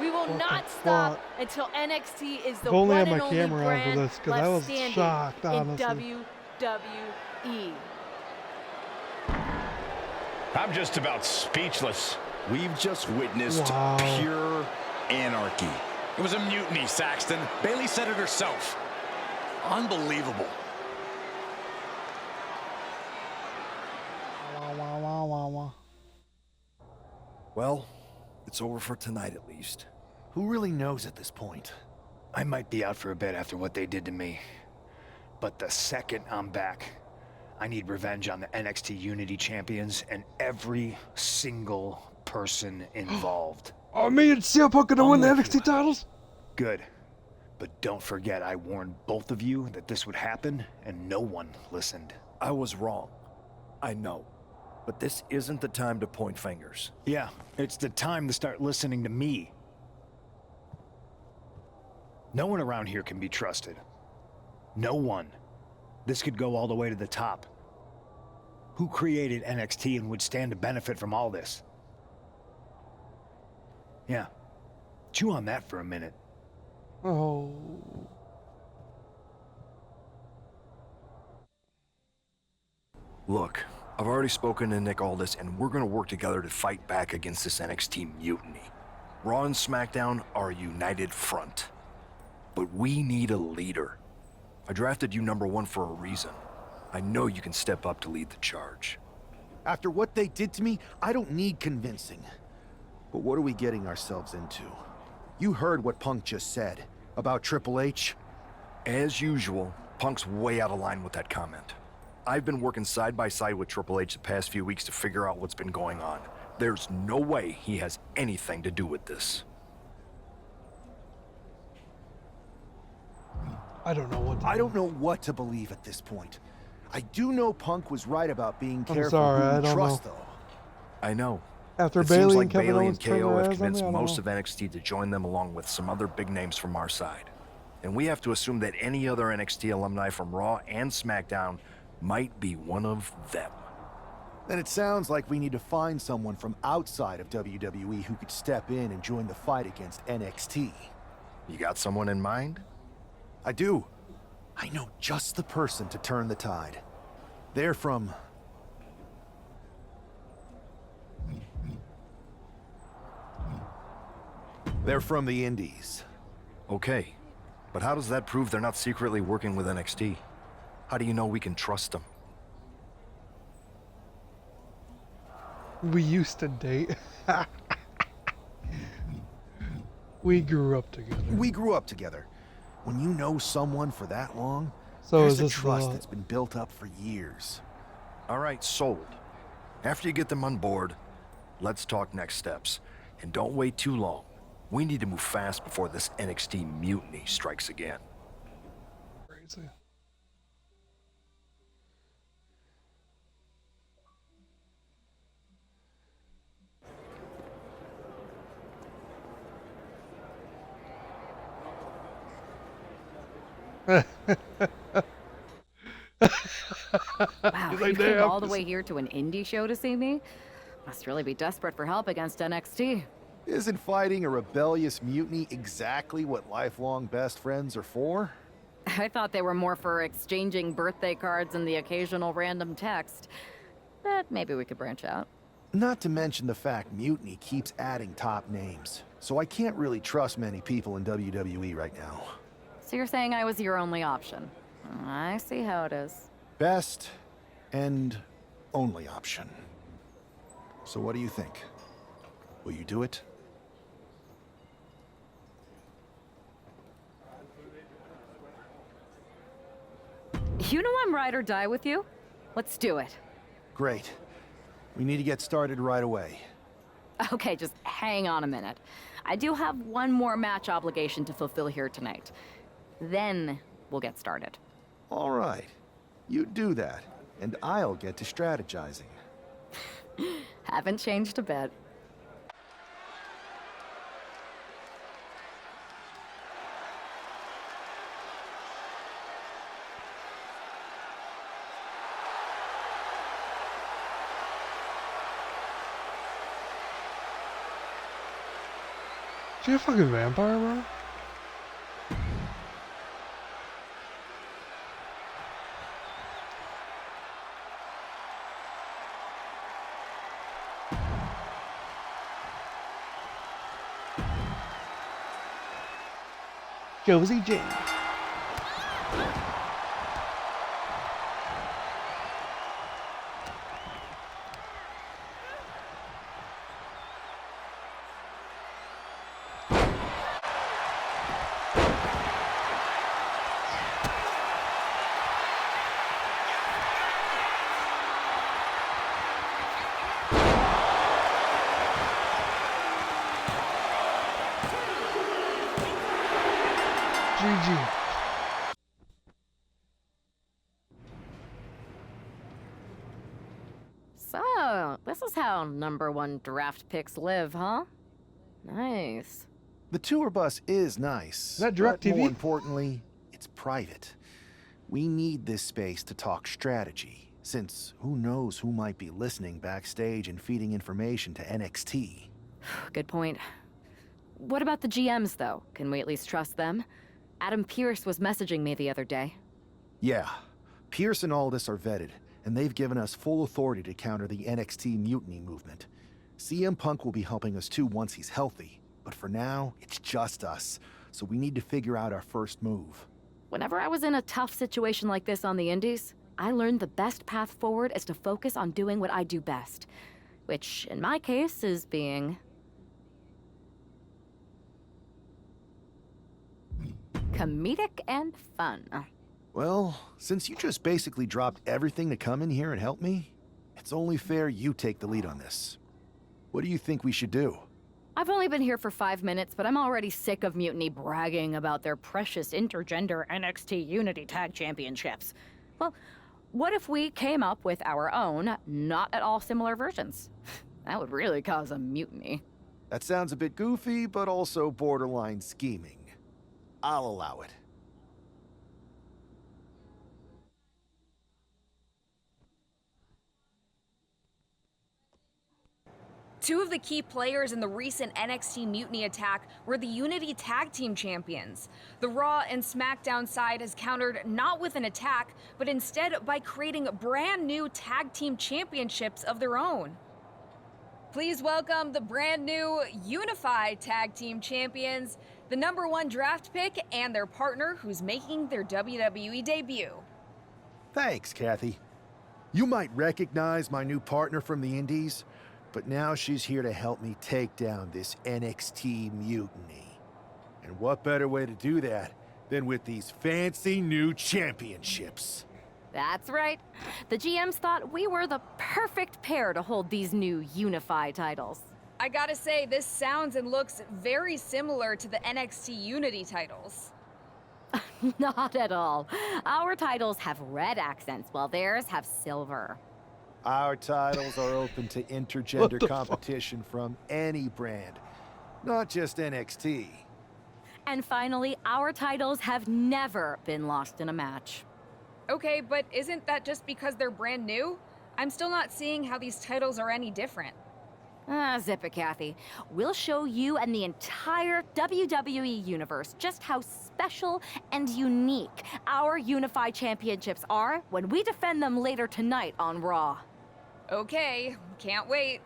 We will What not the stop fuck? until NXT is the If only I one had and my only camera on for brand this, because I left was standing shocked, in honestly. WWE. I'm just about speechless. We've just witnessed pure anarchy. It was a mutiny, Saxton. Bayley said it herself. Unbelievable. Well, it's over for tonight at least. Who really knows at this point? I might be out for a bit after what they did to me. But the second I'm back, I need revenge on the NXT Unity Champions and every single person involved. Oh, me and CM Punk gonna win the NXT titles? Good. But don't forget, I warned both of you that this would happen, and no one listened. I was wrong. I know. But this isn't the time to point fingers. Yeah, it's the time to start listening to me. No one around here can be trusted. No one. This could go all the way to the top. Who created NXT and would stand to benefit from all this? Yeah. Chew on that for a minute. Oh. Look, I've already spoken to Nick Aldis, and we're gonna work together to fight back against this NXT mutiny. Raw and SmackDown are a united front. But we need a leader. I drafted you #1 for a reason. I know you can step up to lead the charge. After what they did to me, I don't need convincing. But what are we getting ourselves into? You heard what Punk just said about Triple H. As usual, Punk's way out of line with that comment. I've been working side by side with Triple H the past few weeks to figure out what's been going on. There's no way he has anything to do with this. I don't know what to believe at this point. I do know Punk was right about being careful sorry, who I we don't trust, know. though. I know. After It Bayley seems and like Kevin Bayley Owens and turned KO their have eyes on me, convinced I don't most know. of NXT to join them along with some other big names from our side. And we have to assume that any other NXT alumni from Raw and SmackDown might be one of them. Then it sounds like we need to find someone from outside of WWE who could step in and join the fight against NXT. You got someone in mind? I do. I know just the person to turn the tide. They're from... They're from the Indies. Okay, but how does that prove they're not secretly working with NXT? How do you know we can trust them? We used to date. We grew up together. When you know someone for that long, So there's is a this trust that's been built up for years. All right, sold. After you get them on board, let's talk next steps. And don't wait too long. We need to move fast before this NXT mutiny strikes again. Crazy. Wow, you came all the way here to an indie show to see me? Must really be desperate for help against NXT. Isn't fighting a rebellious mutiny exactly what lifelong best friends are for? I thought they were more for exchanging birthday cards and the occasional random text. But maybe we could branch out. Not to mention the fact Mutiny keeps adding top names, so I can't really trust many people in WWE right now. So you're saying I was your only option? I see how it is. Best and only option. So what do you think? Will you do it? You know I'm ride or die with you. Let's do it. Great. We need to get started right away. Okay, just hang on a minute. I do have one more match obligation to fulfill here tonight. Then we'll get started. All right. You do that, and I'll get to strategizing. Haven't changed a bit. She a fucking vampire, bro? Josie J. GG. So, this is how #1 draft picks live, huh? Nice. The tour bus is nice. That but DirecTV? more importantly, it's private. We need this space to talk strategy, since who knows who might be listening backstage and feeding information to NXT. Good point. What about the GMs, though? Can we at least trust them? Adam Pearce was messaging me the other day. Yeah, Pierce and Aldis are vetted, and they've given us full authority to counter the NXT mutiny movement. CM Punk will be helping us too once he's healthy, but for now, it's just us, so we need to figure out our first move. Whenever I was in a tough situation like this on the Indies, I learned the best path forward is to focus on doing what I do best. Which, in my case, is being... comedic and fun. Well, since you just basically dropped everything to come in here and help me, it's only fair you take the lead on this. What do you think we should do? I've only been here for 5 minutes, but I'm already sick of Mutiny bragging about their precious intergender NXT Unity Tag Championships. Well, what if we came up with our own, not at all similar versions? That would really cause a mutiny. That sounds a bit goofy, but also borderline scheming. I'll allow it. Two of the key players in the recent NXT Mutiny attack were the Unity Tag Team Champions. The Raw and SmackDown side has countered not with an attack, but instead by creating brand new Tag Team Championships of their own. Please welcome the brand new Unified Tag Team Champions, the #1 draft pick, and their partner who's making their WWE debut. Thanks, Kathy. You might recognize my new partner from the Indies, but now she's here to help me take down this NXT mutiny. And what better way to do that than with these fancy new championships? That's right. The GMs thought we were the perfect pair to hold these new Unified titles. I gotta say, this sounds and looks very similar to the NXT Unity titles. Not at all. Our titles have red accents, while theirs have silver. Our titles are open to intergender competition from any brand, not just NXT. And finally, our titles have never been lost in a match. Okay, but isn't that just because they're brand new? I'm still not seeing how these titles are any different. Zip it, Kathy. We'll show you and the entire WWE universe just how special and unique our Unified Championships are when we defend them later tonight on Raw. Okay, can't wait.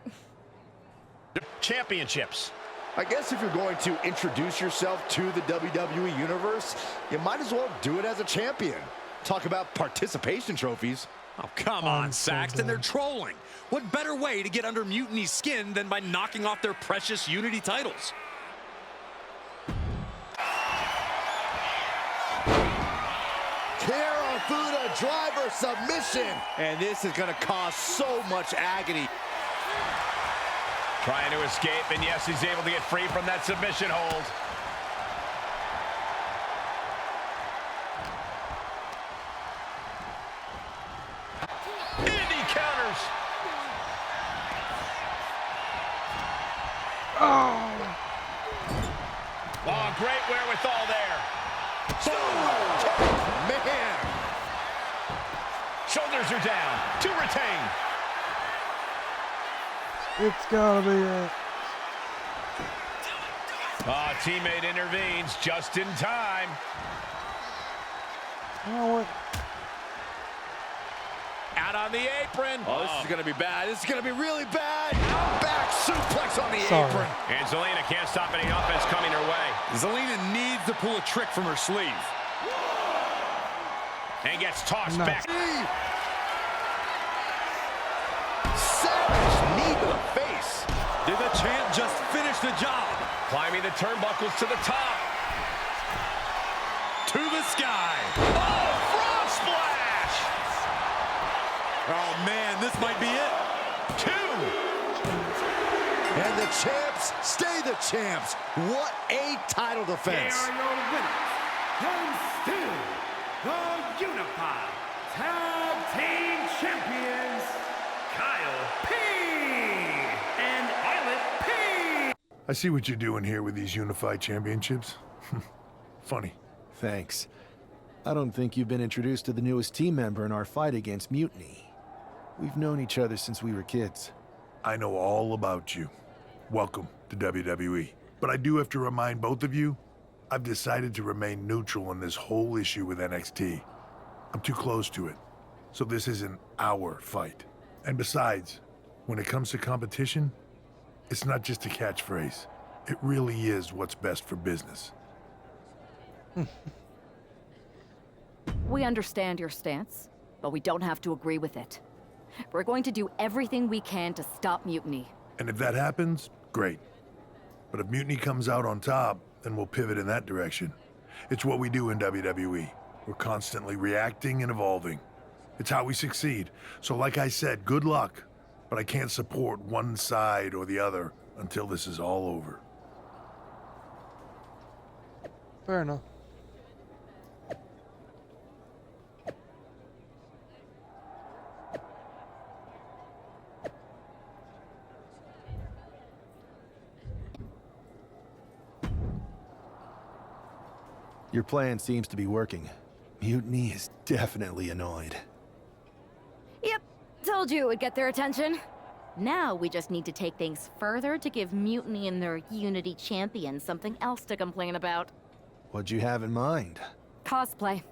Championships. I guess if you're going to introduce yourself to the WWE Universe, you might as well do it as a champion. Talk about participation trophies. Oh, come on, Saxton. They're trolling. What better way to get under Mutiny's skin than by knocking off their precious Unity titles? Karafuda driver submission. And this is going to cause so much agony. Trying to escape, and yes, he's able to get free from that submission hold. Indy counters. Oh, great wherewithal there. Oh, man. Shoulders are down to retain. It's gotta be it. Oh, teammate intervenes just in time. You know what? Out on the apron. Oh, this is going to be bad. This is going to be really bad. Back suplex on the Sorry. apron. And Zelina can't stop any offense coming her way. Zelina needs to pull a trick from her sleeve. And gets tossed Nice. back. Savage knee to the face. Did the champ just finish the job? Climbing the turnbuckles to the top. To the sky. Oh, frog splash! Oh, man, this might be it. 2. And the champs stay the champs. What a title defense. Here are your winners, and still the Unified Tag Team Champions, Kyle P. and Islet P. I see what you're doing here with these Unified Championships. Funny. Thanks. I don't think you've been introduced to the newest team member in our fight against Mutiny. We've known each other since we were kids. I know all about you. Welcome to WWE. But I do have to remind both of you, I've decided to remain neutral in this whole issue with NXT. I'm too close to it. So this isn't our fight. And besides, when it comes to competition, it's not just a catchphrase. It really is what's best for business. We understand your stance, but we don't have to agree with it. We're going to do everything we can to stop Mutiny. And if that happens, great. But if Mutiny comes out on top, then we'll pivot in that direction. It's what we do in WWE. We're constantly reacting and evolving. It's how we succeed. So like I said, good luck. But I can't support one side or the other until this is all over. Fair enough. Your plan seems to be working. Mutiny is definitely annoyed. Yep, told you it would get their attention. Now we just need to take things further to give Mutiny and their Unity champions something else to complain about. What'd you have in mind? Cosplay.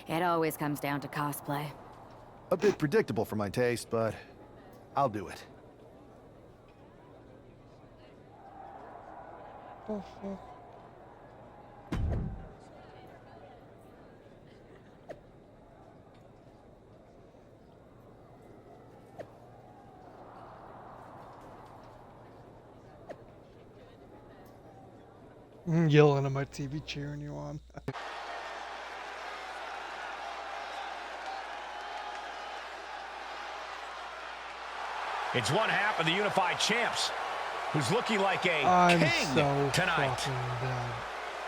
It always comes down to cosplay. A bit predictable for my taste, but I'll do it. Yelling at my TV, cheering you on. It's one half of the Unified Champs, who's looking like a I'm king so tonight. fucking done.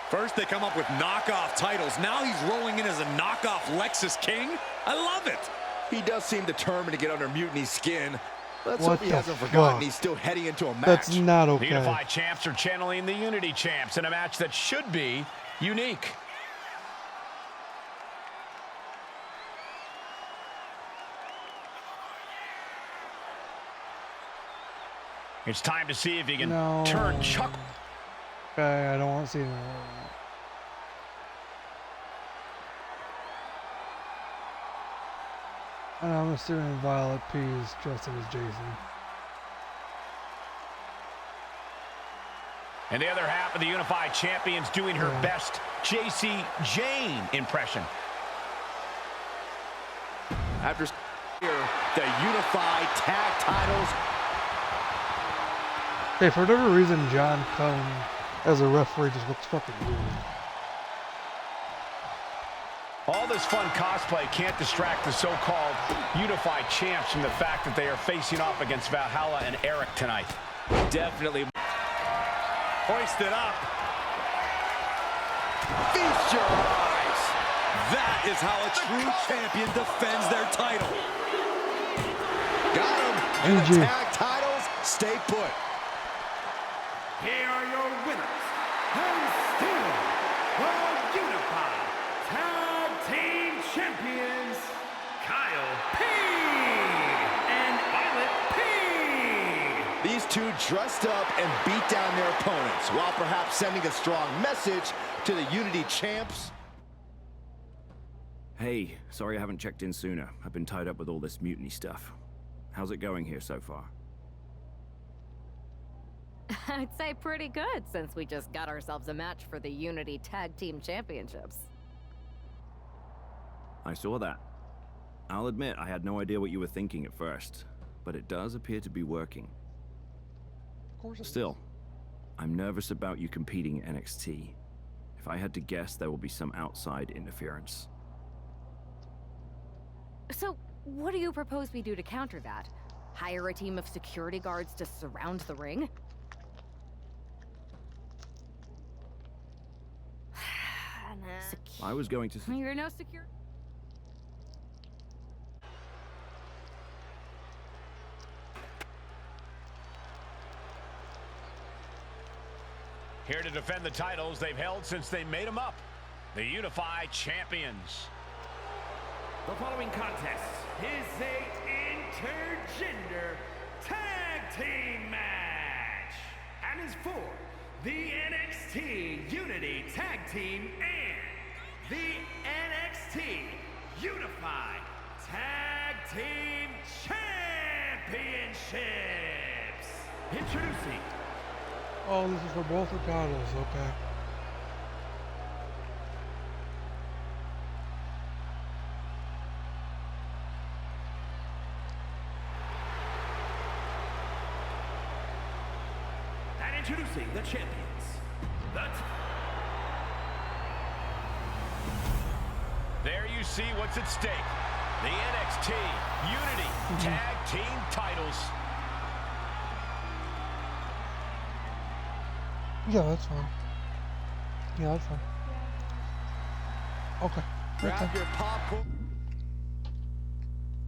First, they come up with knockoff titles. Now he's rolling in as a knockoff Lexus King. I love it. He does seem determined to get under Mutiny's skin. Let's What hope he the hasn't forgotten fuck? he's still heading into a match. That's not The okay. Unified Champs are channeling the Unity Champs in a match that should be unique. It's time to see if he can No. turn Chuck. Okay, I don't want to see that. And I'm assuming Violet P is dressed as Jason. And the other half of the Unified Champions doing her Yeah. best JC Jane impression. After here, the Unified Tag Titles. Hey, for whatever reason, John Cone as a referee just looks fucking weird. All this fun cosplay can't distract the so-called Unified Champs from the fact that they are facing off against Valhalla and Eric tonight. Definitely. Hoisted up. Feast your eyes. That is how a true champion defends their title. Got him. And GG. the tag titles stay put. Here are your winners, and still the Unified Tag Team Champions, Kyle P. and Islet P. These two dressed up and beat down their opponents, while perhaps sending a strong message to the Unity champs. Hey, sorry I haven't checked in sooner. I've been tied up with all this mutiny stuff. How's it going here so far? I'd say pretty good, since we just got ourselves a match for the Unity Tag Team Championships. I saw that. I'll admit I had no idea what you were thinking at first, but it does appear to be working. Of course it Still, I'm nervous about you competing in NXT. If I had to guess, there will be some outside interference. So, what do you propose we do to counter that? Hire a team of security guards to surround the ring? I was going to... You're no security. Here to defend the titles they've held since they made them up. The Unified Champions. The following contest is a intergender tag team match and is for the NXT Unity Tag Team and the NXT Unified Tag Team Championships. Introducing. Oh, this is for both the titles, okay. And introducing the champions. There you see what's at stake. The NXT Unity Tag Team titles. Yeah, that's fine. Yeah, that's fine. Okay. Grab your popcorn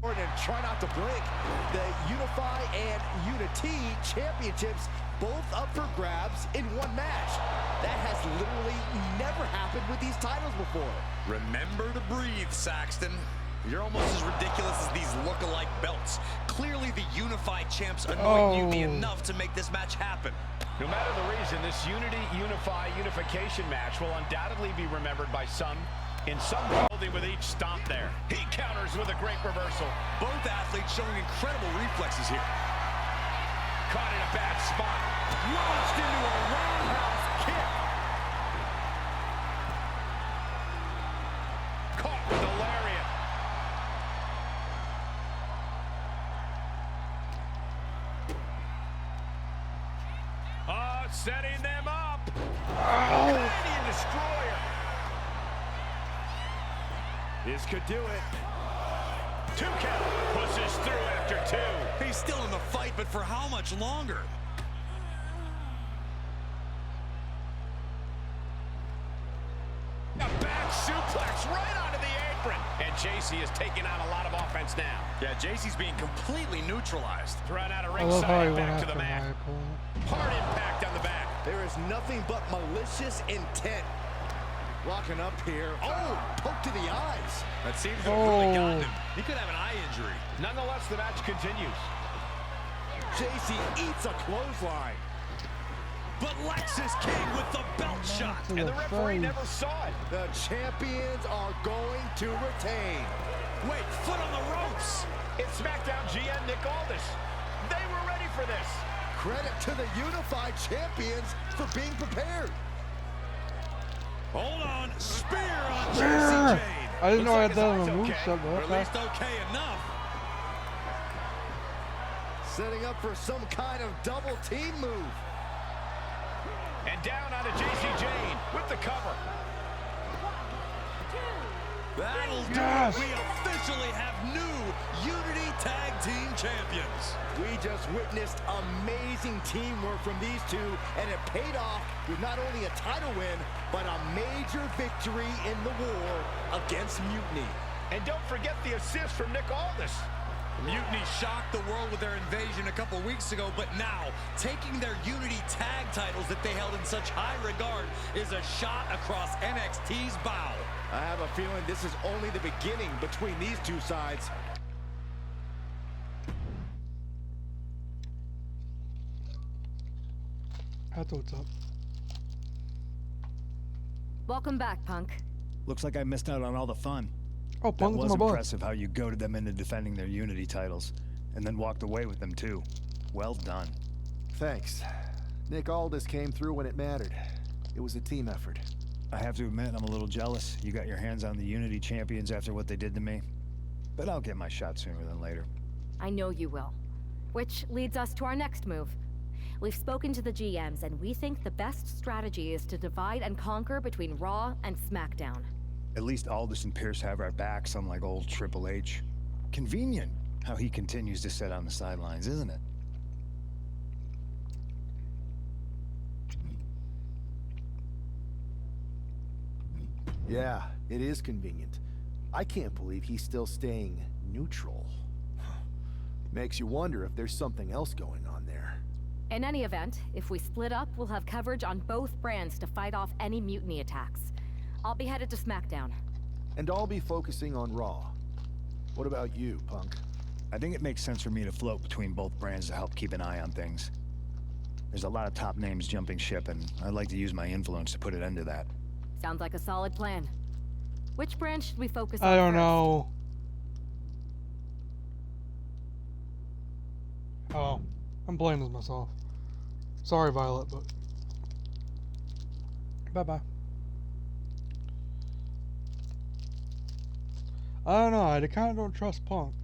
and try not to blink. The Unify and Unity championships both up for grabs in one match. That has literally never happened with these titles before. Remember to breathe, Saxton. You're almost as ridiculous as these look-alike belts. Clearly the Unified champs annoyed Unity enough to make this match happen. No matter the reason, this unification match will undoubtedly be remembered by some in some building with each stomp there. He counters with a great reversal. Both athletes showing incredible reflexes here. Caught in a bad spot. Launched into a roundhouse kick. Caught with a lariat. Setting them up. Canadian destroyer. This could do it. 2 count. Pushes through after 2. He's still in the fight, but for how much longer? A back suplex right onto the apron. And JC is taking on a lot of offense now. Yeah, JC's being completely neutralized. Thrown out of I love how he ringside went back to the after mat. my opponent. Hard impact on the back. There is nothing but malicious intent. Locking up here. Oh, poke to the eyes. That seems to have really gotten him. He could have an eye injury. Nonetheless, the match continues. JC eats a clothesline. But Lexus King with the belt shot. And the referee never saw it. The champions are going to retain. Wait, foot on the ropes. It's SmackDown GM Nick Aldis. They were ready for this. Credit to the Unified champions for being prepared. Hold on. Spear on Yeah. JC Jane. I didn't know I had Looks that like on his the eye's moveset, but Or at okay. least okay enough. Setting up for some kind of double team move. And down onto JC Jane with the cover. That'll do Yes. it. We officially have new Unity Tag Team Champions. We just witnessed amazing teamwork from these two, and it paid off with not only a title win, but a major victory in the war against Mutiny. And don't forget the assist from Nick Aldis. Mutiny shocked the world with their invasion a couple weeks ago, but now taking their Unity tag titles that they held in such high regard is a shot across NXT's bow. I have a feeling this is only the beginning between these two sides. That's what's up. Welcome back, Punk. Looks like I missed out on all the fun. Oh, That Punk's was my boy. impressive how you goaded them into defending their Unity titles, and then walked away with them too. Well done. Thanks. Nick Aldis came through when it mattered. It was a team effort. I have to admit, I'm a little jealous. You got your hands on the Unity champions after what they did to me. But I'll get my shot sooner than later. I know you will. Which leads us to our next move. We've spoken to the GMs, and we think the best strategy is to divide and conquer between Raw and SmackDown. At least Aldis and Pierce have our backs, unlike old Triple H. Convenient how he continues to sit on the sidelines, isn't it? Yeah, it is convenient. I can't believe he's still staying neutral. Makes you wonder if there's something else going on there. In any event, if we split up, we'll have coverage on both brands to fight off any mutiny attacks. I'll be headed to SmackDown. And I'll be focusing on Raw. What about you, Punk? I think it makes sense for me to float between both brands to help keep an eye on things. There's a lot of top names jumping ship, and I'd like to use my influence to put an end to that. Sounds like a solid plan. Which brand should we focus on I don't first? know. Oh, I'm blaming myself. Sorry, Violet, but bye-bye. I don't know. I kind of don't trust Punk.